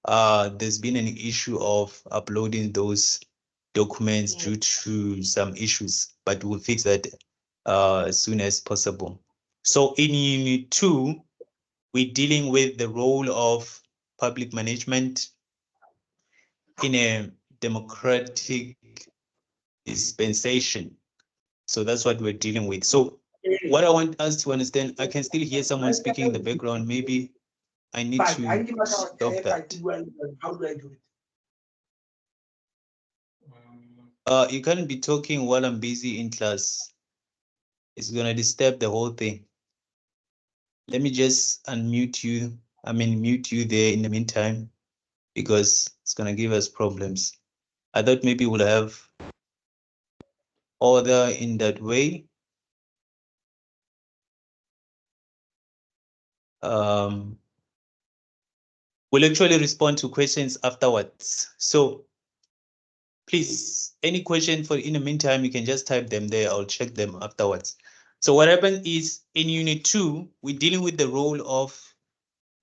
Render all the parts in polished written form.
there's been an issue of uploading those documents due to some issues, but we'll fix that as soon as possible. So in Unit 2, we're dealing with the role of public management in a democratic dispensation. So that's what we're dealing with. So what I want us to understand, I can still hear someone speaking in the background. Maybe I need to stop that. How do I do it? You can't be talking while I'm busy in class. It's gonna disturb the whole thing. Let me just unmute you. Mute you there in the meantime, because it's gonna give us problems. I thought maybe we'll have order in that way. Um, we'll actually respond to questions afterwards. So please, any question for in the meantime, you can just type them there. I'll check them afterwards. So what happened is in Unit 2, we're dealing with the role of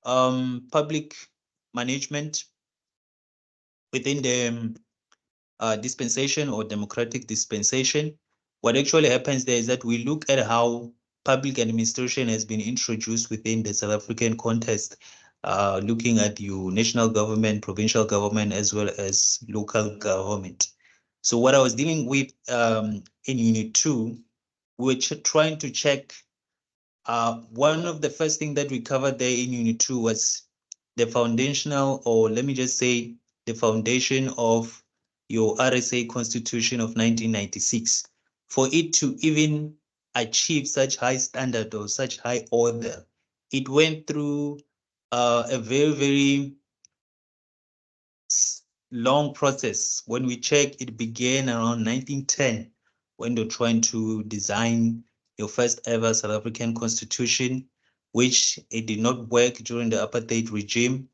public management within the dispensation or democratic dispensation. What actually happens there is that we look at how public administration has been introduced within the South African context, looking at your national government, provincial government, as well as local government. So what I was dealing with in Unit 2, we were trying to check. One of the first things that we covered there in Unit 2 was the foundational, or let me just say, the foundation of your RSA Constitution of 1996. For it to even achieve such high standard or such high order, it went through a very, very long process. When we check, it began around 1910 when they're trying to design your first ever South African constitution, which it did not work during the apartheid regime.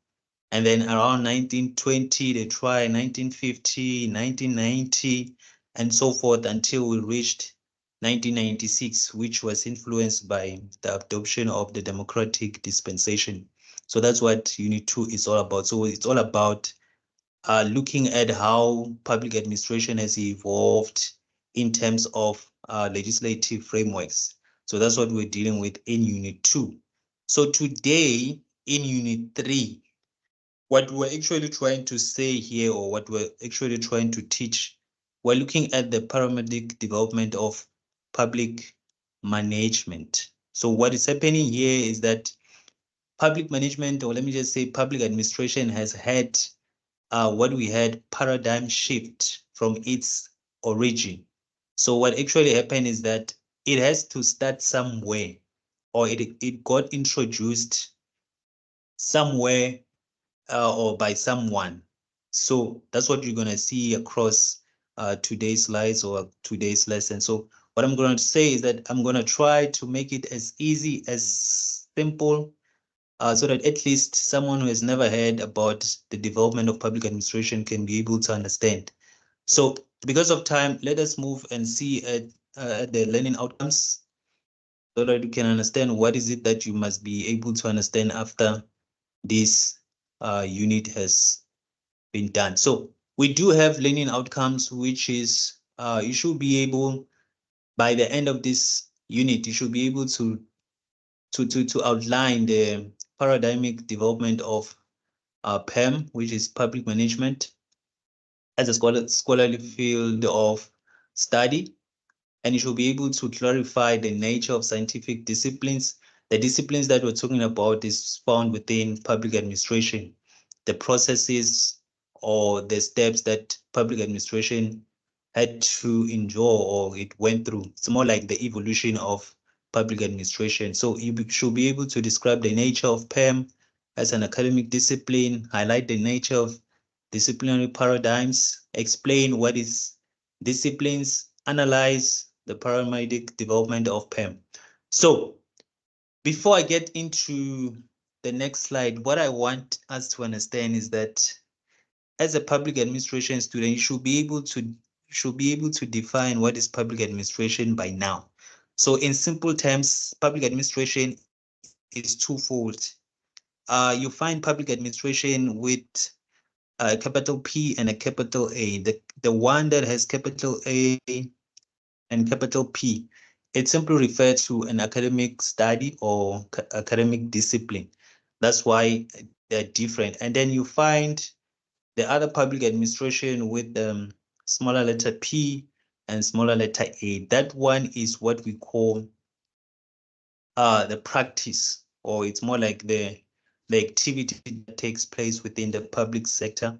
And then around 1920, they tried 1950, 1990, and so forth until we reached 1996, which was influenced by the adoption of the democratic dispensation. So that's what Unit 2 is all about. So it's all about looking at how public administration has evolved in terms of legislative frameworks. So that's what we're dealing with in Unit 2. So today in Unit 3, what we're actually trying to say here, or what we're actually trying to teach, we're looking at the paradigmatic development of public management. So what is happening here is that public management, or let me just say public administration, has had what we had paradigm shift from its origin. So what actually happened is that it has to start somewhere, or it got introduced somewhere or by someone. So that's what you're going to see across today's slides or today's lesson. So what I'm going to say is that I'm going to try to make it as easy, as simple, so that at least someone who has never heard about the development of public administration can be able to understand. So because of time, let us move and see at the learning outcomes so that you can understand what is it that you must be able to understand after this unit has been done. So we do have learning outcomes, which is you should be able, by the end of this unit, you should be able to outline the paradigmatic development of PAM, which is public management, as a scholarly field of study. And you should be able to clarify the nature of scientific disciplines. The disciplines that we're talking about is found within public administration, the processes or the steps that public administration had to endure or it went through. It's more like the evolution of public administration. So you should be able to describe the nature of PAM as an academic discipline, highlight the nature of disciplinary paradigms, explain what is disciplines, analyze the paradigmatic development of PAM. So before I get into the next slide, what I want us to understand is that as a public administration student, you should be able to define what is public administration by now. So in simple terms, public administration is twofold. You find public administration with a capital P and a capital A. The one that has capital A and capital P, it simply refers to an academic study or academic discipline. That's why they're different. And then you find the other public administration with the smaller letter P and smaller letter A. That one is what we call the practice, or it's more like the activity that takes place within the public sector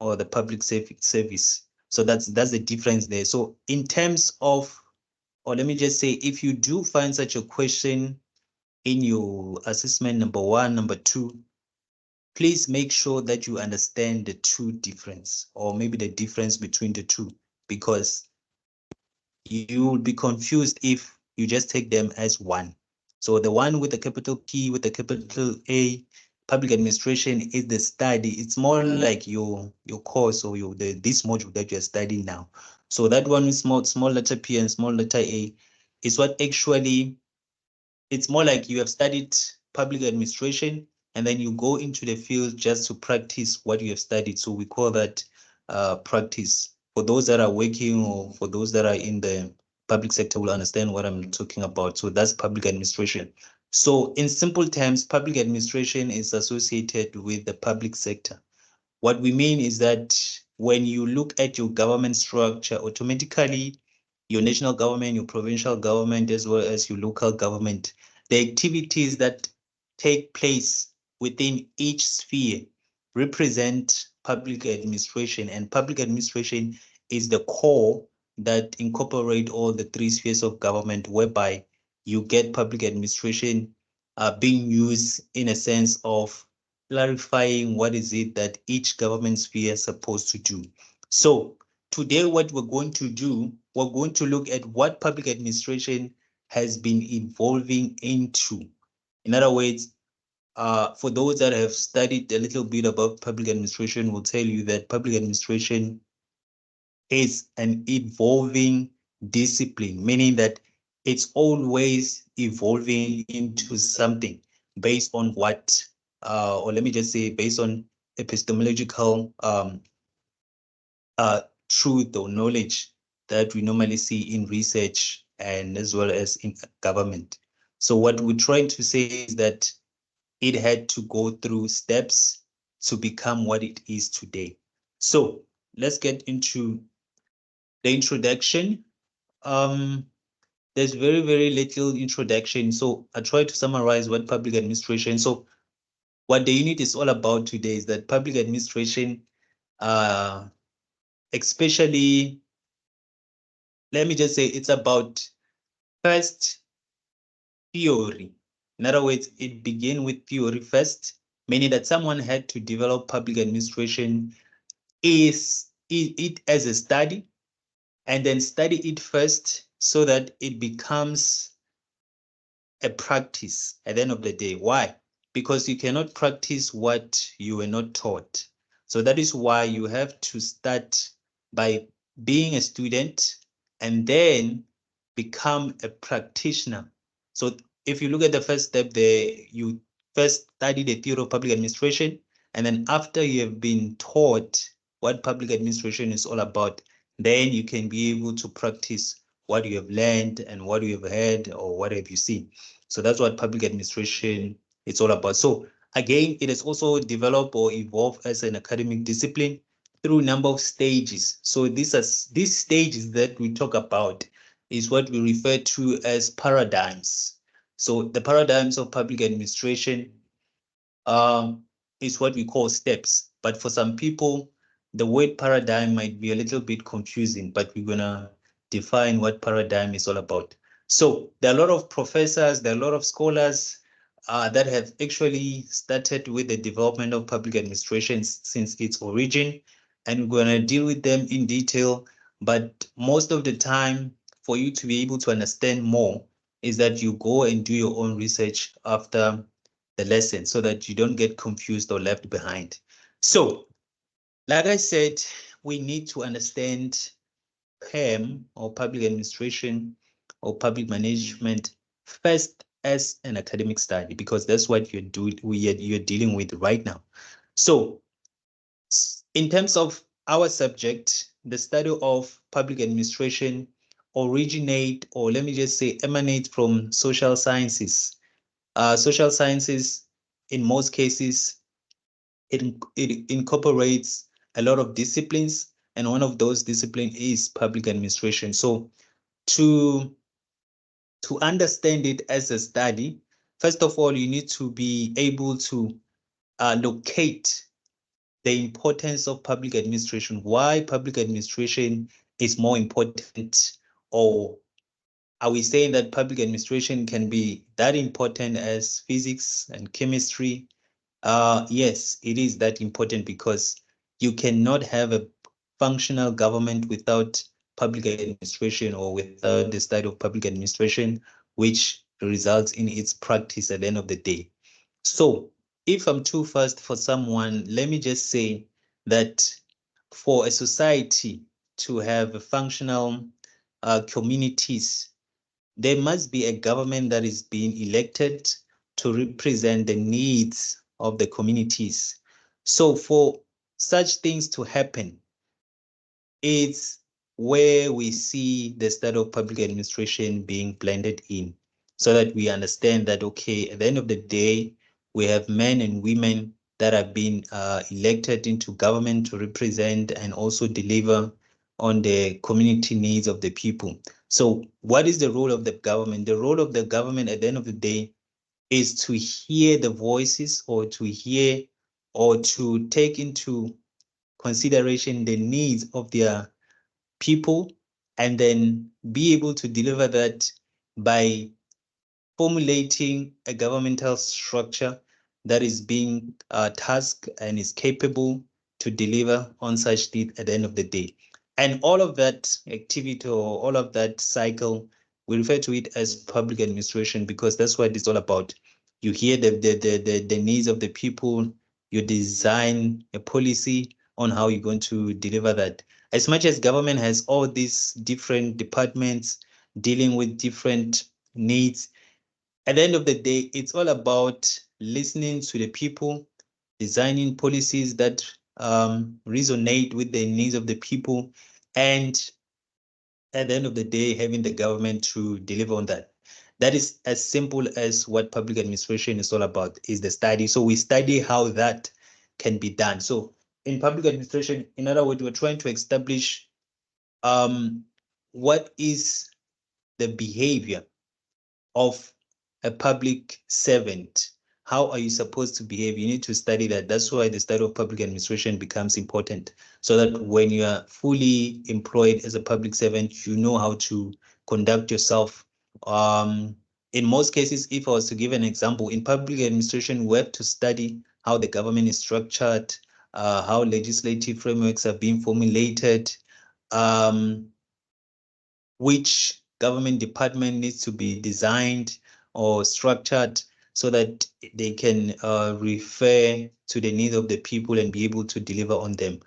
or the public service. So that's the difference there. So in terms of, or let me just say, if you do find such a question in your assessment number 1, number 2, please make sure that you understand the two difference, or maybe the difference between the two, because you will be confused if you just take them as one. So the one with the capital P with the capital A, public administration, is the study. It's more like your course or this module that you're studying now. So that one with small letter P and small letter A is what actually, it's more like you have studied public administration and then you go into the field just to practice what you have studied. So we call that practice. For those that are working or for those that are in the public sector will understand what I'm talking about. So that's public administration. So in simple terms, public administration is associated with the public sector. What we mean is that when you look at your government structure, automatically your national government, your provincial government, as well as your local government, the activities that take place within each sphere represent public administration, and public administration is the core that incorporate all the three spheres of government, whereby you get public administration being used in a sense of clarifying what is it that each government sphere is supposed to do. So today, what we're going to do, we're going to look at what public administration has been evolving into. In other words, for those that have studied a little bit about public administration, will tell you that public administration is an evolving discipline, meaning that it's always evolving into something based on what, or let me just say, based on epistemological truth or knowledge that we normally see in research and as well as in government. So what we're trying to say is that it had to go through steps to become what it is today. So let's get into the introduction. There's very little introduction. So I try to summarize what public administration. So what the unit is all about today is that public administration, especially, let me just say, it's about first theory. In other words, it began with theory first, meaning that someone had to develop public administration is it as a study, and then study it first so that it becomes a practice at the end of the day. Why? Because you cannot practice what you were not taught. So that is why you have to start by being a student and then become a practitioner. So if you look at the first step there, you first study the theory of public administration, and then after you have been taught what public administration is all about, then you can be able to practice what you have learned and what you have heard or what have you seen. So that's what public administration is all about. So again, it has also developed or evolved as an academic discipline through a number of stages. So these stages that we talk about is what we refer to as paradigms. So the paradigms of public administration is what we call steps. But for some people, the word paradigm might be a little bit confusing, but we're gonna define what paradigm is all about. So there are a lot of professors, there are a lot of scholars that have actually started with the development of public administration since its origin, and we're gonna deal with them in detail. But most of the time, for you to be able to understand more, is that you go and do your own research after the lesson so that you don't get confused or left behind. So, like I said, we need to understand PAM or public administration or public management first as an academic study, because that's what you're dealing with right now. So In terms of our subject, the study of public administration originate, or let me just say emanate from social sciences. Social sciences, in most cases, it incorporates a lot of disciplines, and one of those disciplines is public administration. So to understand it as a study, first of all, you need to be able to locate the importance of public administration, why public administration is more important, or are we saying that public administration can be that important as physics and chemistry? Yes, it is that important because you cannot have a functional government without public administration or without the study of public administration, which results in its practice at the end of the day. So if I'm too fast for someone, let me just say that for a society to have functional communities, there must be a government that is being elected to represent the needs of the communities. So for such things to happen, it's where we see the study of public administration being blended in so that we understand that, okay, at the end of the day, we have men and women that have been elected into government to represent and also deliver on the community needs of the people. So what is the role of the government? The role of the government at the end of the day is to hear the voices, or to hear or to take into consideration the needs of their people, and then be able to deliver that by formulating a governmental structure that is being tasked and is capable to deliver on such needs at the end of the day. And all of that activity, or all of that cycle, we refer to it as public administration because that's what it's all about. You hear the needs of the people, you design a policy on how you're going to deliver that. As much as government has all these different departments dealing with different needs, at the end of the day, it's all about listening to the people, designing policies that resonate with the needs of the people, and at the end of the day, having the government to deliver on that. That is as simple as what public administration is all about, is the study. So we study how that can be done. So in public administration, in other words, we're trying to establish what is the behavior of a public servant. How are you supposed to behave? You need to study that. That's why the study of public administration becomes important, so that when you are fully employed as a public servant, you know how to conduct yourself. In most cases, if I was to give an example, in public administration, we have to study how the government is structured, how legislative frameworks are being formulated, which government department needs to be designed or structured so that they can refer to the needs of the people and be able to deliver on them.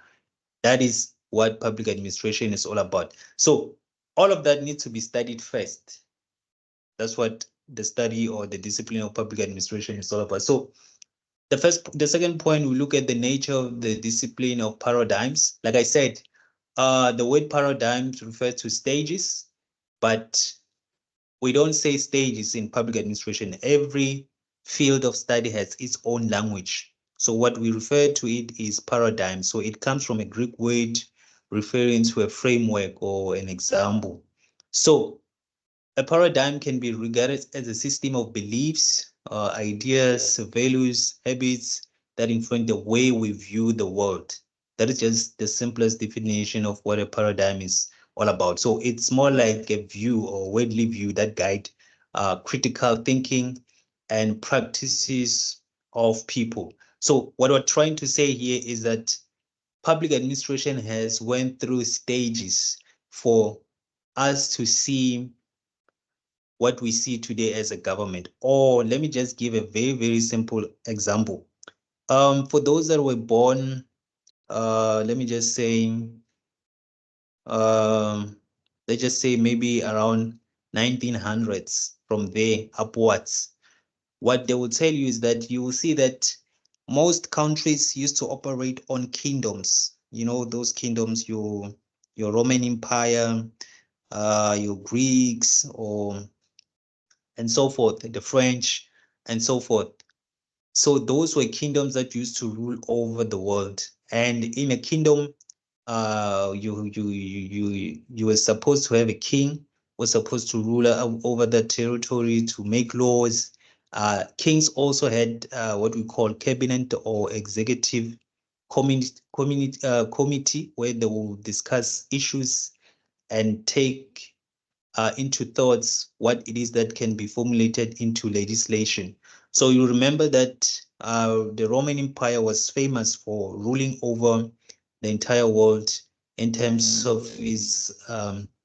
That is what public administration is all about. So all of that needs to be studied first. That's what the study or the discipline of public administration is all about. So the second point, we look at the nature of the discipline of paradigms. Like I said, the word paradigms refers to stages, but we don't say stages in public administration. Every field of study has its own language. So what we refer to it is paradigm. So it comes from a Greek word referring to a framework or an example. So a paradigm can be regarded as a system of beliefs, ideas, values, habits that influence the way we view the world. That is just the simplest definition of what a paradigm is all about. So it's more like a view or worldly view that guide critical thinking and practices of people. So what we're trying to say here is that public administration has went through stages for us to see what we see today as a government. Or let me just give a very, very simple example. For those that were born, let me just say, let's just say maybe around 1900s, from there upwards, what they will tell you is that you will see that most countries used to operate on kingdoms. those kingdoms, your Roman Empire, your Greeks, or and so forth, the French, and so forth. So those were kingdoms that used to rule over the world. And in a kingdom, you were supposed to have a king, was supposed to rule over the territory to make laws. Kings also had what we call cabinet or executive committee where they will discuss issues and take into thoughts what it is that can be formulated into legislation. So you remember that the Roman Empire was famous for ruling over the entire world in terms of its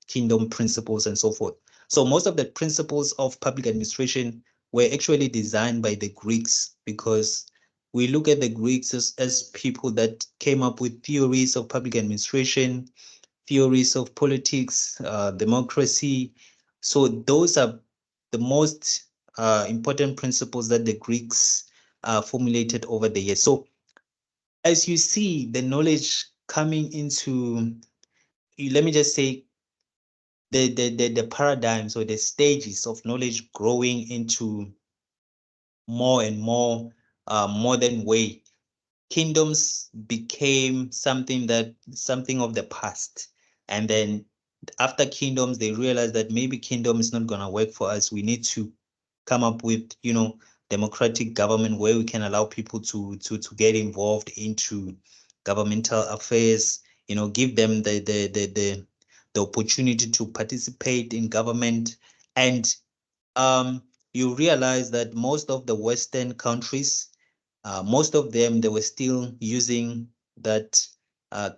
kingdom principles and so forth. So most of the principles of public administration were actually designed by the Greeks, because we look at the Greeks as people that came up with theories of public administration, theories of politics, democracy. So those are the most important principles that the Greeks formulated over the years. So as you see the knowledge coming into, let me just say, the paradigms or the stages of knowledge growing into more and more modern way, kingdoms became something of the past. And then after kingdoms, they realized that maybe kingdom is not going to work for us. We need to come up with, democratic government where we can allow people to get involved into governmental affairs, give them the opportunity to participate in government. And you realize that most of the Western countries, most of them, they were still using that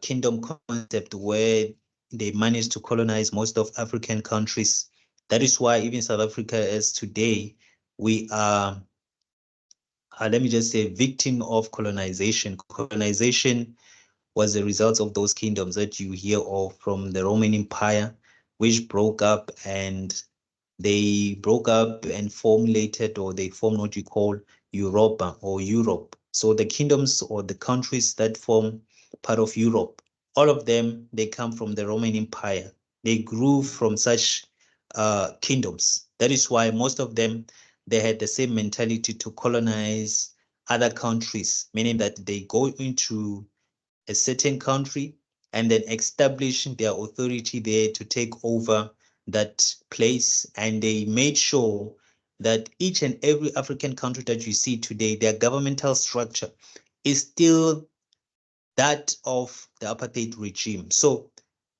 kingdom concept where they managed to colonize most of African countries. That is why even South Africa, as today, we are, let me just say, victim of colonization. Colonization was the result of those kingdoms that you hear of from the Roman Empire, which broke up, and they broke up and formulated, or they formed what you call Europa or Europe. So the kingdoms or the countries that form part of Europe, all of them, they come from the Roman Empire. They grew from such kingdoms. That is why most of them, they had the same mentality to colonize other countries, meaning that they go into a certain country and then establish their authority there to take over that place. And they made sure that each and every African country that you see today, their governmental structure is still that of the apartheid regime. So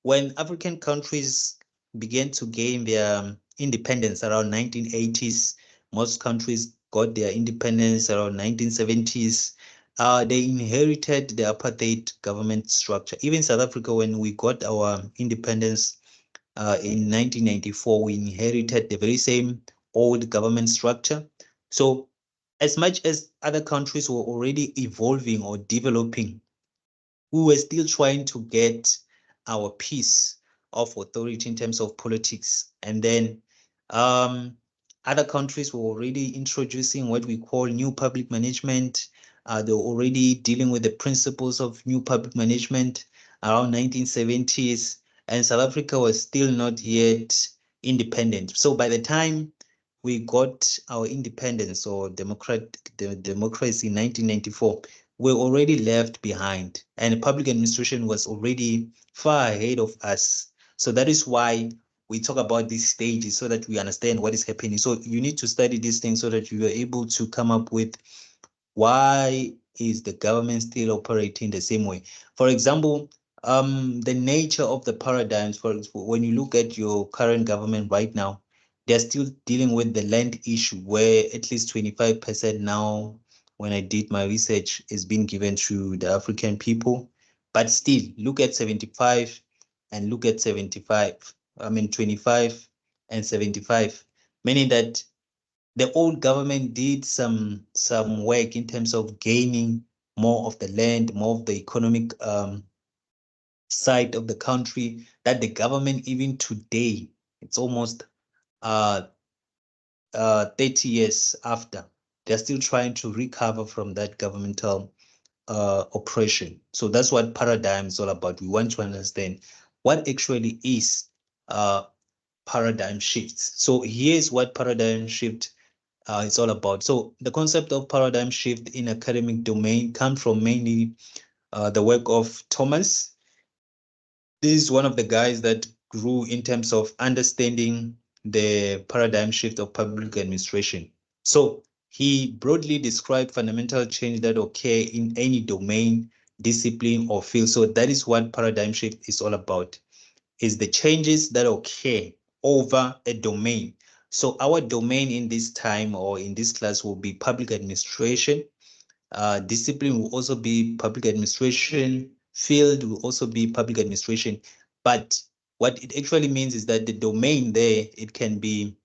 when African countries began to gain their independence around 1980s, most countries got their independence around 1970s. They inherited the apartheid government structure. Even South Africa, when we got our independence in 1994, we inherited the very same old government structure. So as much as other countries were already evolving or developing, we were still trying to get our piece of authority in terms of politics. And then um, other countries were already introducing what we call new public management. They were already dealing with the principles of new public management around 1970s, and South Africa was still not yet independent. So by the time we got our independence or democracy in 1994, were already left behind, and public administration was already far ahead of us. So that is why we talk about these stages, so that we understand what is happening. So you need to study these things so that you are able to come up with why is the government still operating the same way. For example, the nature of the paradigms, for when you look at your current government right now, they're still dealing with the land issue, where at least 25% now, when I did my research, is being given to the African people. But still, look at 75 and look at 75. I mean, 25 and 75, meaning that the old government did some work in terms of gaining more of the land, more of the economic side of the country, that the government, even today, it's almost uh 30 years after, they're still trying to recover from that governmental oppression. So that's what paradigm is all about. We want to understand what actually is paradigm shifts. So here's what paradigm shift is all about. So the concept of paradigm shift in academic domain comes from mainly the work of Thomas. This is one of the guys that grew in terms of understanding the paradigm shift of public administration. So he broadly described fundamental change that occur in any domain, discipline, or field. So that is what paradigm shift is all about, is the changes that occur over a domain. So our domain in this time or in this class will be public administration. Discipline will also be public administration. Field will also be public administration. But what it actually means is that the domain there, it can be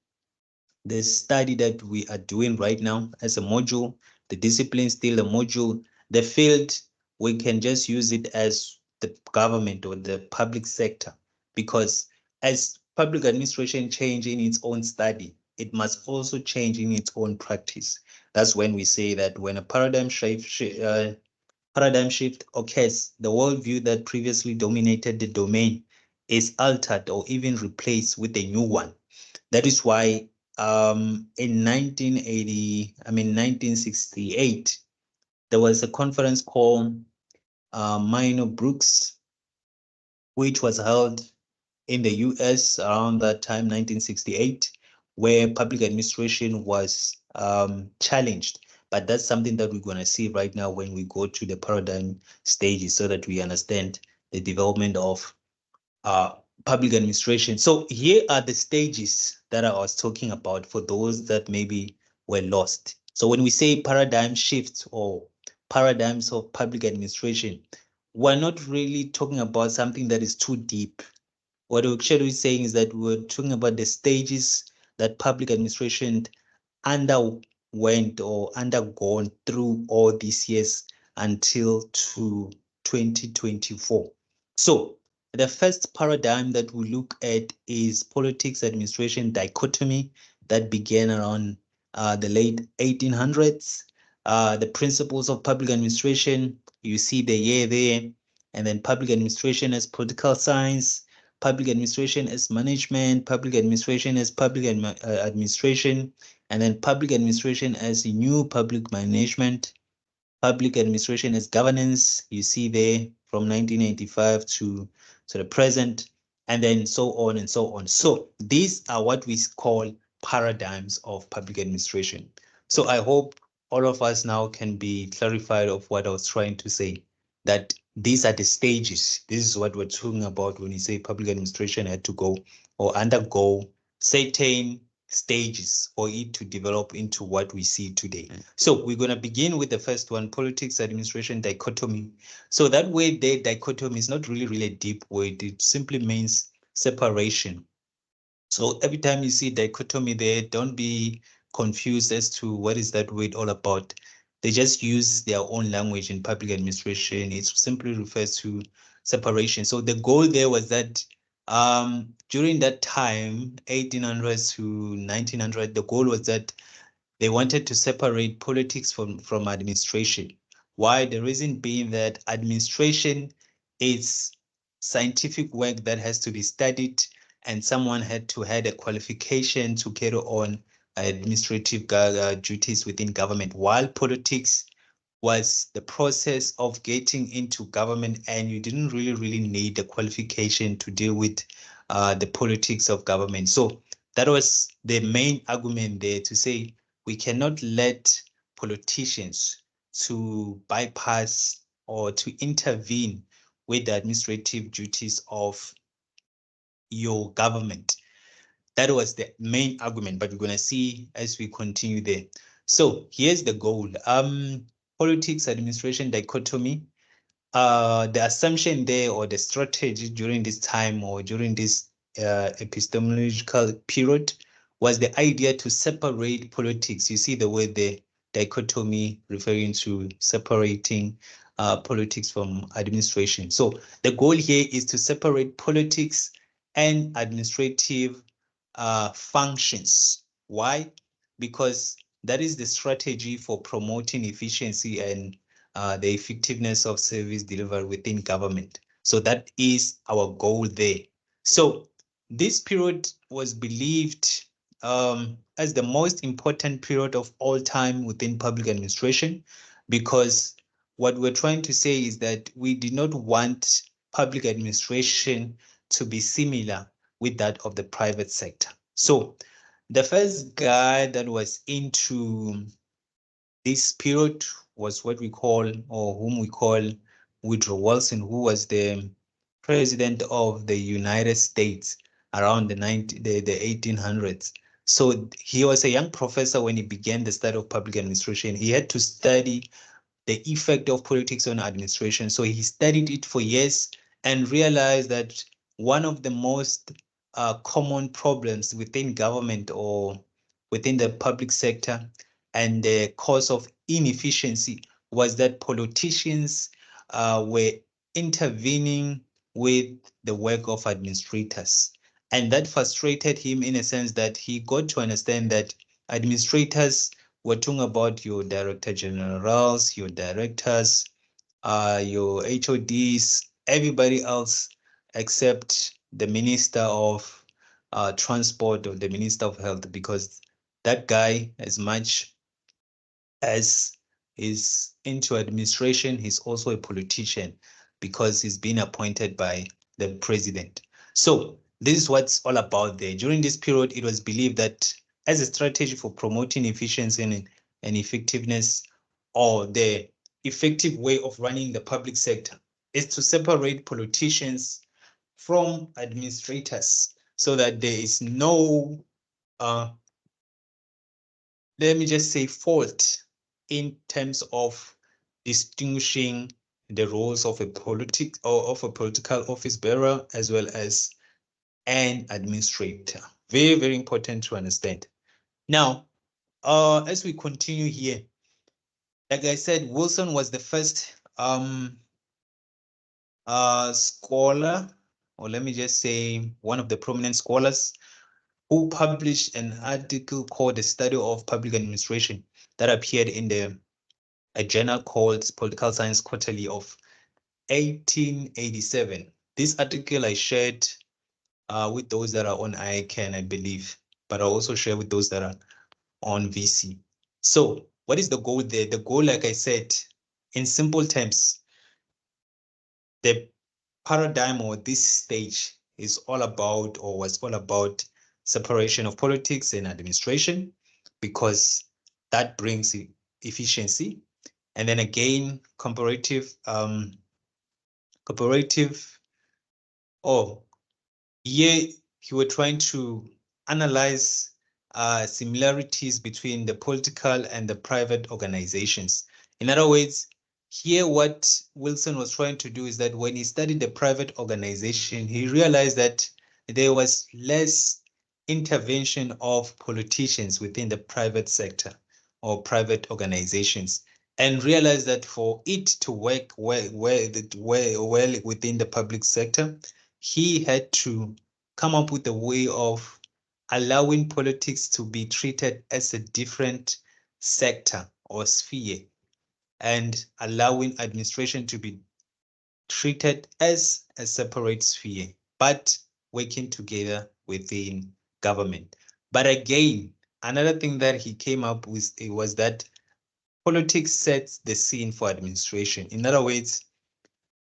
the study that we are doing right now as a module, the discipline still a module, the field, we can just use it as the government or the public sector, because as public administration change in its own study, it must also change in its own practice. That's when we say that when a paradigm shift occurs, the worldview that previously dominated the domain is altered or even replaced with a new one. That is why in 1968, there was a conference called Minor Brooks, which was held in the US around that time, 1968, where public administration was challenged. But that's something that we're going to see right now when we go to the paradigm stages so that we understand the development of uh, public administration. So here are the stages that I was talking about for those that maybe were lost. So when we say paradigm shift or paradigms of public administration, we're not really talking about something that is too deep. What we're actually saying is that we're talking about the stages that public administration underwent or undergone through all these years until to 2024. So the first paradigm that we look at is politics administration dichotomy that began around the late 1800s. The principles of public administration, you see the year there, and then public administration as political science, public administration as management, public administration as public administration, and then public administration as new public management, public administration as governance, you see there from 1985 to the present, and then so on and so on. So these are what we call paradigms of public administration. So I hope all of us now can be clarified of what I was trying to say, that these are the stages. This is what we're talking about when you say public administration had to go or undergo certain stages for it to develop into what we see today. So we're going to begin with the first one, politics administration dichotomy. So that word there, dichotomy, is not really a deep word. It simply means separation. So every time you see dichotomy there, don't be confused as to what is that word all about. They just use their own language in public administration. It simply refers to separation. So the goal there was that during that time, 1800s to 1900, the goal was that they wanted to separate politics from administration. Why? The reason being that administration is scientific work that has to be studied, and someone had to have a qualification to carry on administrative duties within government, while politics was the process of getting into government, and you didn't really need the qualification to deal with the politics of government. So that was the main argument there, to say we cannot let politicians to bypass or to intervene with the administrative duties of your government. That was the main argument, but we're going to see as we continue there. So here's the goal. Politics administration dichotomy. The assumption there, or the strategy during this time or during this epistemological period, was the idea to separate politics. You see the word there, dichotomy, referring to separating politics from administration. So the goal here is to separate politics and administrative functions. Why? Because that is the strategy for promoting efficiency and the effectiveness of service delivery within government. So that is our goal there. So this period was believed as the most important period of all time within public administration, because what we're trying to say is that we did not want public administration to be similar with that of the private sector. So the first guy that was into this period was what we call, or whom we call, Woodrow Wilson, who was the president of the United States around the 1800s. So he was a young professor when he began the study of public administration. He had to study the effect of politics on administration. So he studied it for years and realized that one of the most common problems within government or within the public sector and the cause of inefficiency was that politicians were intervening with the work of administrators. And that frustrated him in a sense that he got to understand that administrators, we're talking about your director generals, your directors, your HODs, everybody else except the minister of transport or the minister of health, because that guy, as much as is into administration, he's also a politician because he's been appointed by the president. So this is what's all about there. During this period, it was believed that as a strategy for promoting efficiency and effectiveness, or the effective way of running the public sector, is to separate politicians from administrators so that there is no let me just say, fault in terms of distinguishing the roles of a political office bearer as well as an administrator. Very, very important to understand. Now, as we continue here, like I said, Wilson was the first scholar, or let me just say one of the prominent scholars who published an article called The Study of Public Administration that appeared in a journal called Political Science Quarterly of 1887. This article I shared with those that are on ICANN, I believe, but I also share with those that are on VC. So what is the goal there? The goal, like I said, in simple terms, the paradigm or this stage is all about, or was all about, separation of politics and administration, because that brings efficiency. And then again, comparative, oh, here you were trying to analyze similarities between the political and the private organizations. In other words, here what Wilson was trying to do is that when he studied the private organization, he realized that there was less intervention of politicians within the private sector or private organizations, and realized that for it to work well within the public sector, he had to come up with a way of allowing politics to be treated as a different sector or sphere, and allowing administration to be treated as a separate sphere, but working together within government. But again, another thing that he came up with was that politics sets the scene for administration. In other words,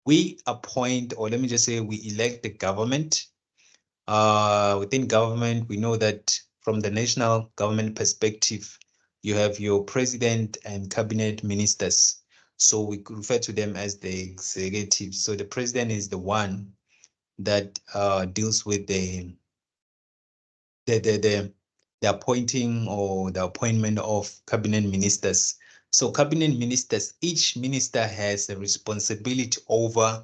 we appoint, or let me just say, we elect the government. Within government, we know that from the national government perspective, you have your president and cabinet ministers. So we could refer to them as the executive. So the president is the one that deals with the appointing or the appointment of cabinet ministers. So cabinet ministers, each minister has a responsibility over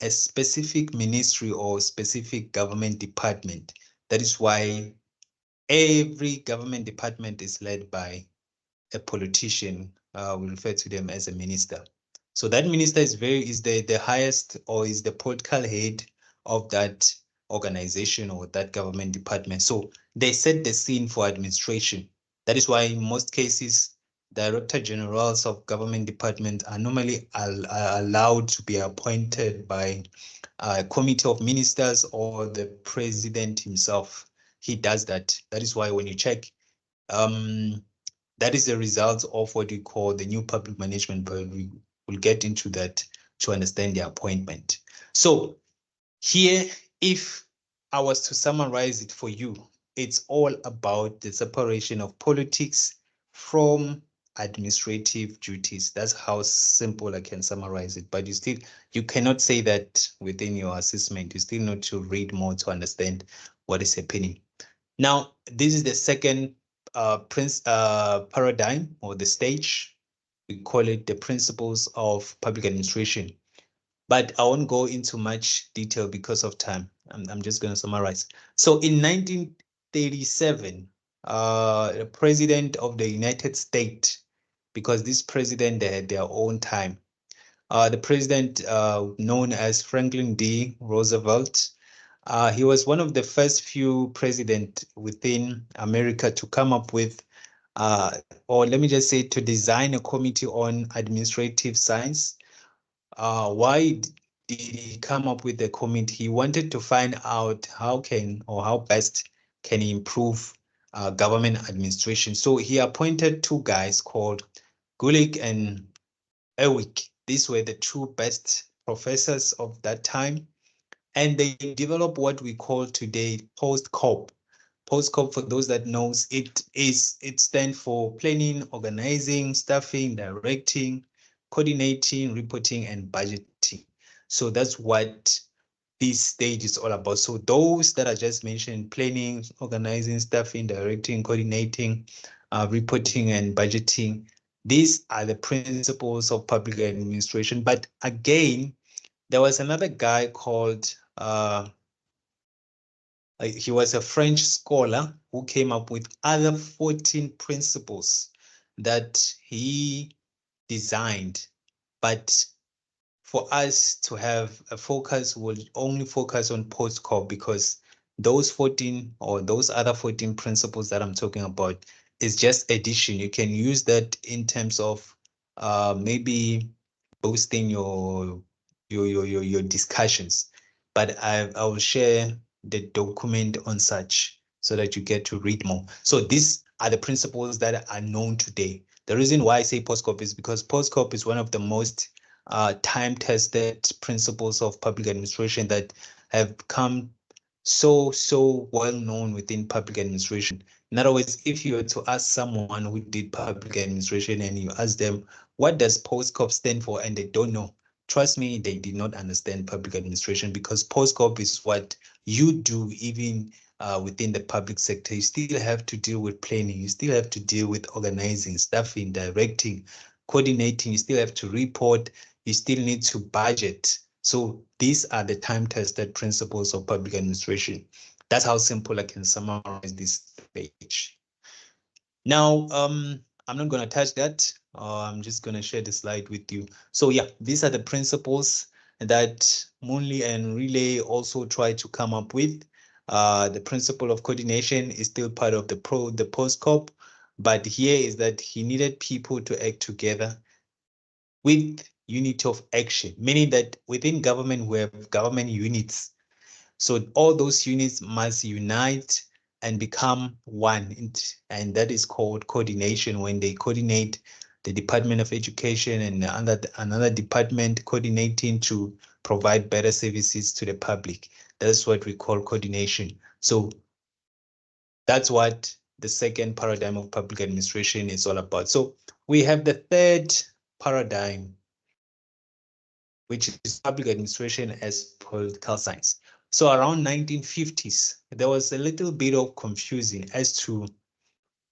a specific ministry or specific government department. That is why every government department is led by a politician. We refer to them as a minister. So that minister is the highest, or is the political head of that organization or that government department. So they set the scene for administration. That is why in most cases director generals of government departments are normally are allowed to be appointed by a committee of ministers or the president himself. He does that. That is why when you check, that is the result of what we call the new public management, but we will get into that to understand the appointment. So here, if I was to summarize it for you, it's all about the separation of politics from administrative duties. That's how simple I can summarize it. But you cannot say that within your assessment. You still need to read more to understand what is happening. Now, this is the second paradigm or the stage. We call it the principles of public administration. But I won't go into much detail because of time. I'm just going to summarize. So in 1937, the president of the United States, because this president, they had their own time. The president known as Franklin D. Roosevelt, he was one of the first few presidents within America to come up with, or let me just say, to design a committee on administrative science. Why did he come up with the committee? He wanted to find out how best can he improve government administration. So he appointed two guys called Gulick and Ewick. These were the two best professors of that time, and they developed what we call today post-COP. Post-COP, for those that knows, it stands for planning, organizing, staffing, directing, coordinating, reporting, and budgeting. So that's what this stage is all about. So those that I just mentioned, planning, organizing, staffing, directing, coordinating, reporting, and budgeting, these are the principles of public administration. But again, there was another guy called he was a French scholar who came up with other 14 principles that he designed. But for us to have a focus, we'll only focus on post-COP because those 14 or those other 14 principles that I'm talking about is just addition. You can use that in terms of maybe boosting your discussions. But I will share the document on such so that you get to read more. So these are the principles that are known today. The reason why I say post-COP is because post-COP is one of the most time-tested principles of public administration that have become so well known within public administration. In other words, if you were to ask someone who did public administration and you ask them, what does post-COP stand for? And they don't know. Trust me, they did not understand public administration because post-COP is what you do even within the public sector. You still have to deal with planning. You still have to deal with organizing, staffing, directing, coordinating. You still have to report. You still need to budget. So these are the time-tested principles of public administration. That's how simple I can summarize this page. Now, I'm not going to touch that. I'm just going to share the slide with you. So yeah, these are the principles that Moonley and Relay also try to come up with. The principle of coordination is still part of the post-COP, but here is that he needed people to act together with unity of action, meaning that within government we have government units. So all those units must unite and become one, and that is called coordination. When they coordinate, the Department of Education and another department coordinating to provide better services to the public. That's what we call coordination. So that's what the second paradigm of public administration is all about. So we have the third paradigm, which is public administration as political science. So around 1950s, there was a little bit of confusion as to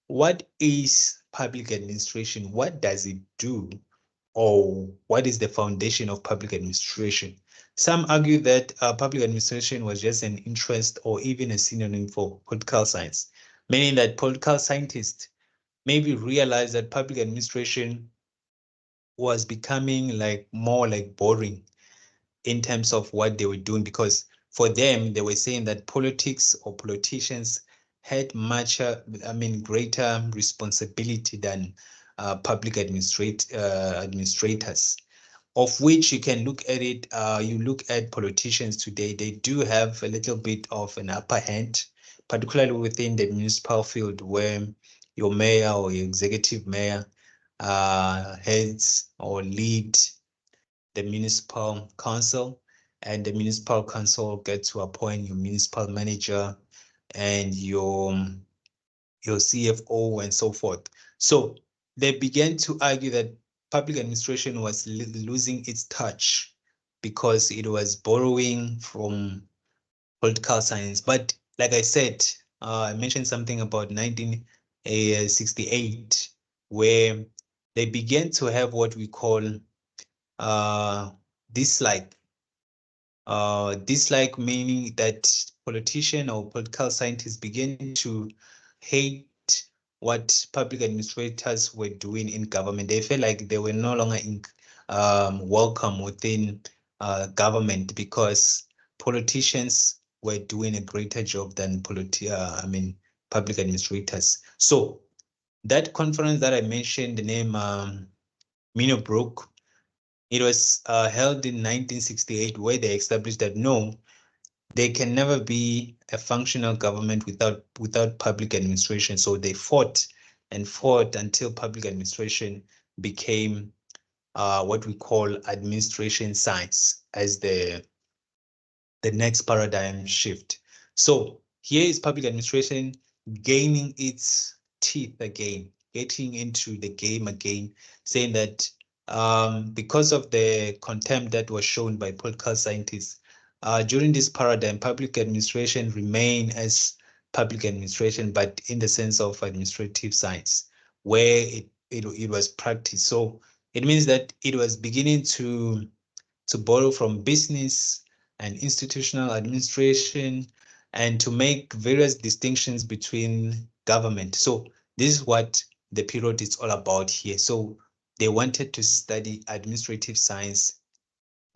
what is public administration, what does it do, or what is the foundation of public administration. Some argue that public administration was just an interest or even a synonym for political science, meaning that political scientists maybe realized that public administration was becoming more like boring in terms of what they were doing, because for them, they were saying that politics or politicians had greater responsibility than public administrators, of which you can look at it. You look at politicians today, they do have a little bit of an upper hand, particularly within the municipal field, where your mayor or your executive mayor heads or lead the municipal council, and the municipal council gets to appoint your municipal manager and your CFO and so forth. So they began to argue that public administration was losing its touch because it was borrowing from political science. But like I said, I mentioned something about 1968, where they began to have what we call uh, dislike. Dislike meaning that politician or political scientists begin to hate what public administrators were doing in government. They felt like they were no longer welcome within government because politicians were doing a greater job than public administrators. So that conference that I mentioned, the name Minobrook, it was held in 1968, where they established that no, there can never be a functional government without public administration. So they fought and fought until public administration became what we call administration science as the next paradigm shift. So here is public administration gaining its teeth again, getting into the game again, saying that because of the contempt that was shown by political scientists during this paradigm, public administration remain as public administration, but in the sense of administrative science, where it was practiced. So it means that it was beginning to borrow from business and institutional administration and to make various distinctions between government. So this is what the period is all about here. So they wanted to study administrative science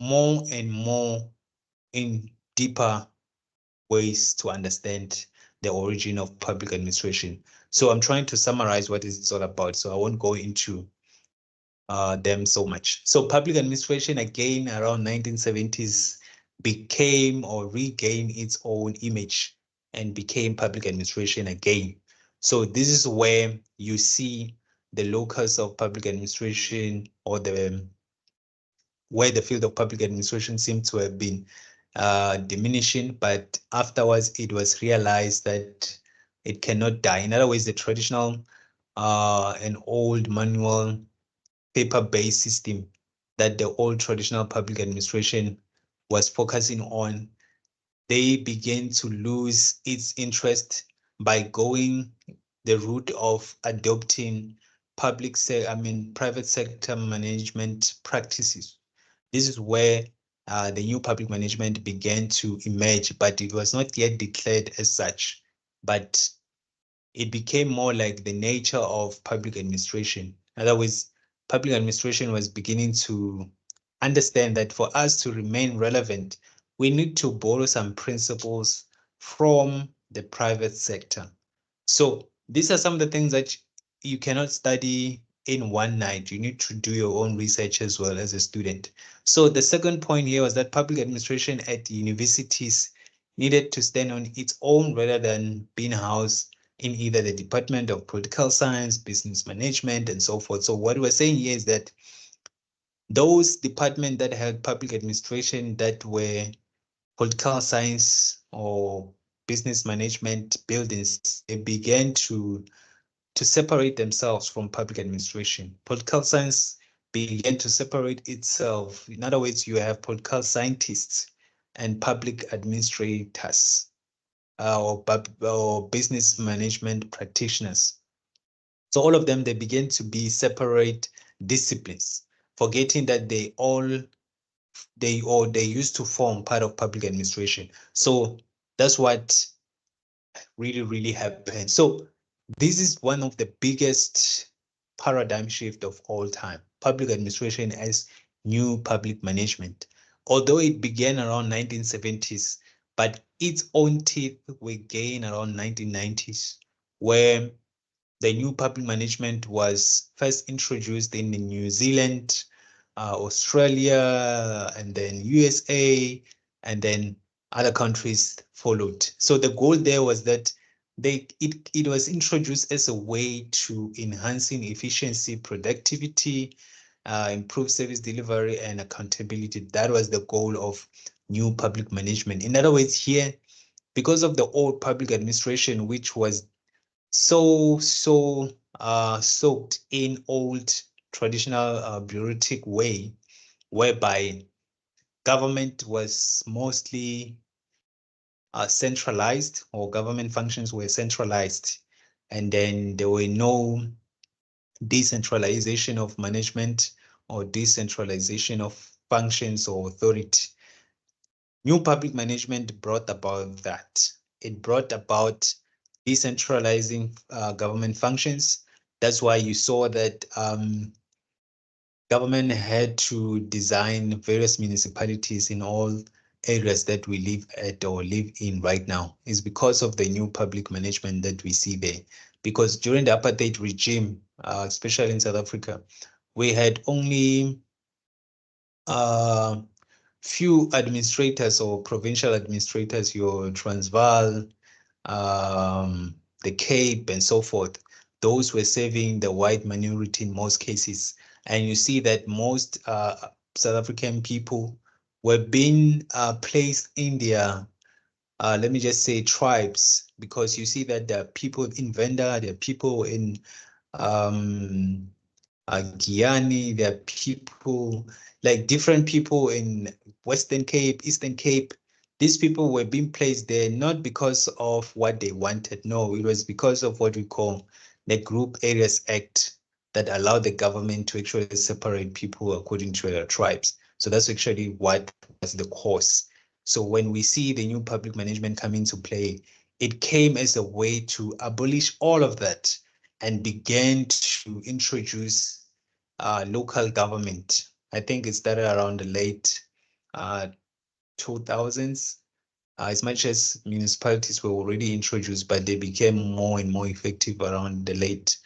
more and more in deeper ways to understand the origin of public administration. So I'm trying to summarize what it's all about. So I won't go into them so much. So public administration again around 1970s became or regained its own image and became public administration again. So this is where you see the locus of public administration or the where the field of public administration seemed to have been diminishing, but afterwards it was realized that it cannot die. In other words, the traditional and old manual paper-based system that the old traditional public administration was focusing on, they began to lose its interest by going the route of adopting private sector management practices. This is where the new public management began to emerge, but it was not yet declared as such. But it became more like the nature of public administration. In other words, public administration was beginning to understand that for us to remain relevant, we need to borrow some principles from the private sector. So these are some of the things that you cannot study in one night. You need to do your own research as well as a student. So the second point here was that public administration at universities needed to stand on its own rather than being housed in either the Department of Political Science, Business Management, and so forth. So what we're saying here is that those departments that had public administration that were political science or business management buildings, they began to separate themselves from public administration. Political science began to separate itself. In other words, you have political scientists and public administrators or business management practitioners. So all of them, they begin to be separate disciplines, forgetting that they used to form part of public administration. So that's what really happened. So this is one of the biggest paradigm shift of all time. Public administration as new public management. Although it began around 1970s, but its own teeth were gained around 1990s, where the new public management was first introduced in New Zealand, Australia, and then USA, and then other countries followed. So the goal there was that it was introduced as a way to enhancing efficiency, productivity, improve service delivery, and accountability. That was the goal of new public management. In other words, here, because of the old public administration, which was so soaked in old traditional bureaucratic way, whereby government was mostly centralized, or government functions were centralized, and then there were no decentralization of management or decentralization of functions or authority. New public management brought about that. It brought about decentralizing government functions. That's why you saw that government had to design various municipalities in all areas that we live at or live in right now. Is because of the new public management that we see there. Because during the apartheid regime, especially in South Africa, we had only few administrators or provincial administrators, your Transvaal, the Cape, and so forth. Those were serving the white minority in most cases. And you see that most South African people were being placed in their, let me just say, tribes, because you see that there are people in Venda, there are people in um, Guyana, there are people, like different people in Western Cape, Eastern Cape. These people were being placed there not because of what they wanted. No, it was because of what we call the Group Areas Act that allowed the government to actually separate people according to their tribes. So that's actually what was the cause. So when we see the new public management come into play, it came as a way to abolish all of that and began to introduce local government. I think it started around the late 2000s. As much as municipalities were already introduced, but they became more and more effective around the late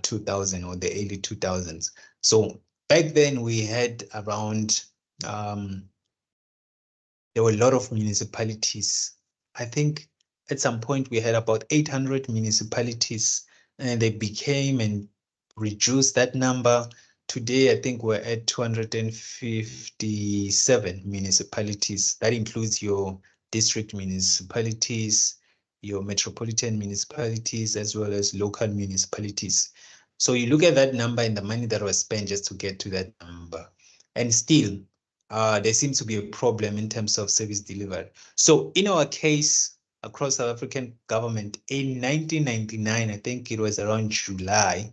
2000 or the early 2000s. So back then we had around there were a lot of municipalities. I think at some point we had about 800 municipalities, and they became and reduced that number. Today, I think we're at 257 municipalities. That includes your district municipalities, your metropolitan municipalities, as well as local municipalities. So you look at that number and the money that was spent just to get to that number. And still, there seems to be a problem in terms of service delivery. So in our case, across South African government, in 1999, I think it was around July,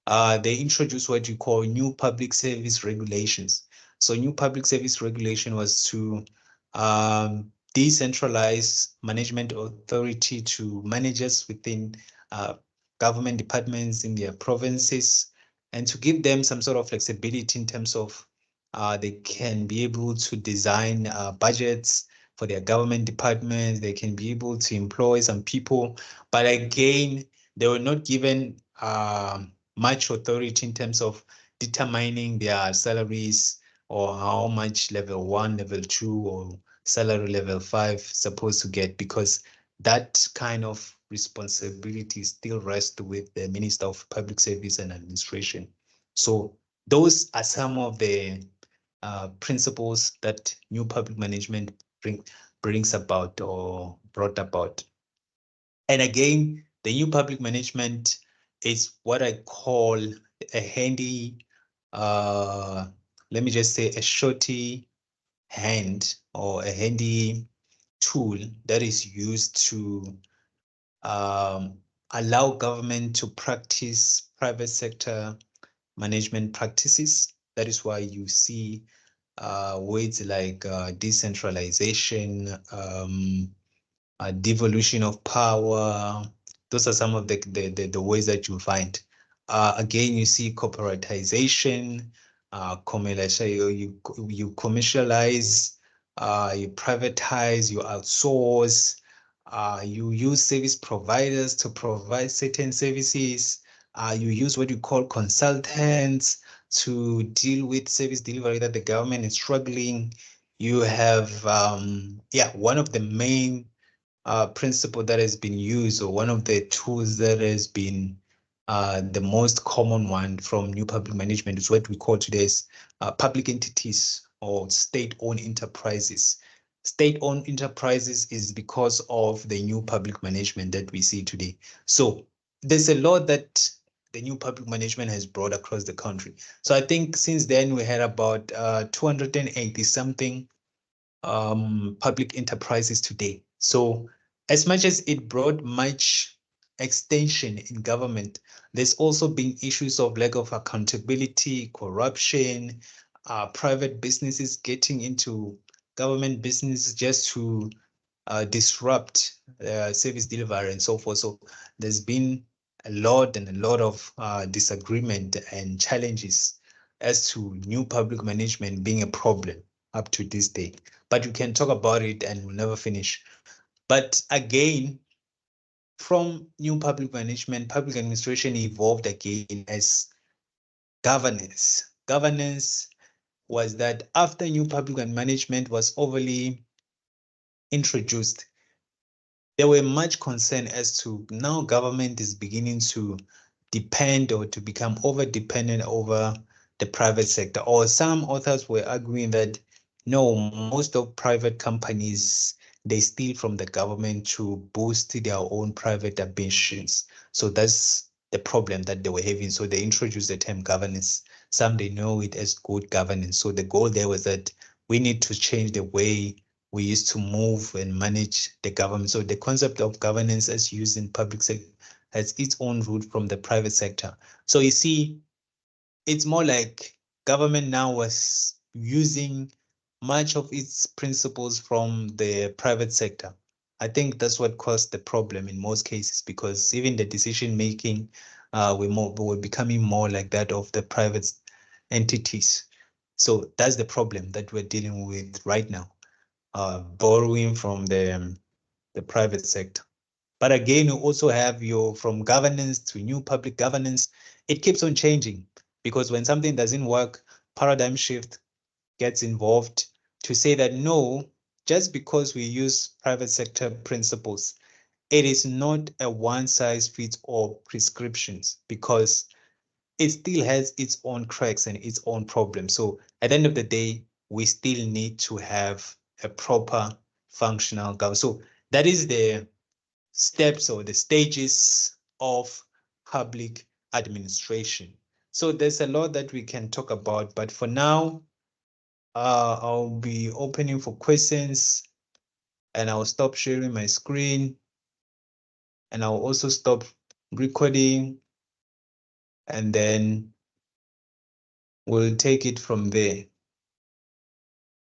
they introduced what you call new public service regulations. So new public service regulation was to decentralize management authority to managers within government departments in their provinces, and to give them some sort of flexibility in terms of they can be able to design budgets for their government departments. They can be able to employ some people, but again, they were not given much authority in terms of determining their salaries, or how much level 1, level 2, or salary level 5 supposed to get, because that kind of responsibility still rests with the Minister of Public Service and Administration. So those are some of the principles that new public management brings about or brought about. And again, the new public management is what I call a handy, uh, let me just say, a shorty hand, or a handy tool that is used to um, allow government to practice private sector management practices. That is why you see words like decentralization, devolution of power. Those are some of the ways that you find. Again, you see corporatization, you commercialize, you privatize, you outsource, You use service providers to provide certain services. You use what you call consultants to deal with service delivery that the government is struggling. You have, one of the main principle that has been used, or one of the tools that has been the most common one from new public management, is what we call today's public entities or state-owned enterprises. State-owned enterprises is because of the new public management that we see today. So there's a lot that the new public management has brought across the country. So I think since then we had about 280 something public enterprises today. So as much as it brought much extension in government, there's also been issues of lack of accountability, corruption, private businesses getting into government businesses just to disrupt service delivery and so forth. So there's been a lot of disagreement and challenges as to new public management being a problem up to this day. But you can talk about it and we'll never finish. But again, from new public management, public administration evolved again as governance. Governance was that after new public management was overly introduced, there were much concern as to now government is beginning to depend or to become over dependent over the private sector. Or some authors were arguing that no, most of private companies, they steal from the government to boost their own private ambitions. So that's the problem that they were having. So they introduced the term governance. Some they know it as good governance. So the goal there was that we need to change the way we used to move and manage the government. So the concept of governance as used in public sector has its own root from the private sector. So you see, it's more like government now was using much of its principles from the private sector. I think that's what caused the problem in most cases, because even the decision making we're becoming more like that of the private entities. So that's the problem that we're dealing with right now, borrowing from the private sector. But again, you also have your from governance to new public governance. It keeps on changing because when something doesn't work, paradigm shift gets involved to say that no, just because we use private sector principles, it is not a one size fits all prescriptions, because it still has its own cracks and its own problems. So at the end of the day, we still need to have a proper functional government. So that is the steps or the stages of public administration. So there's a lot that we can talk about, but for now, I'll be opening for questions and I'll stop sharing my screen and I'll also stop recording and then we'll take it from there.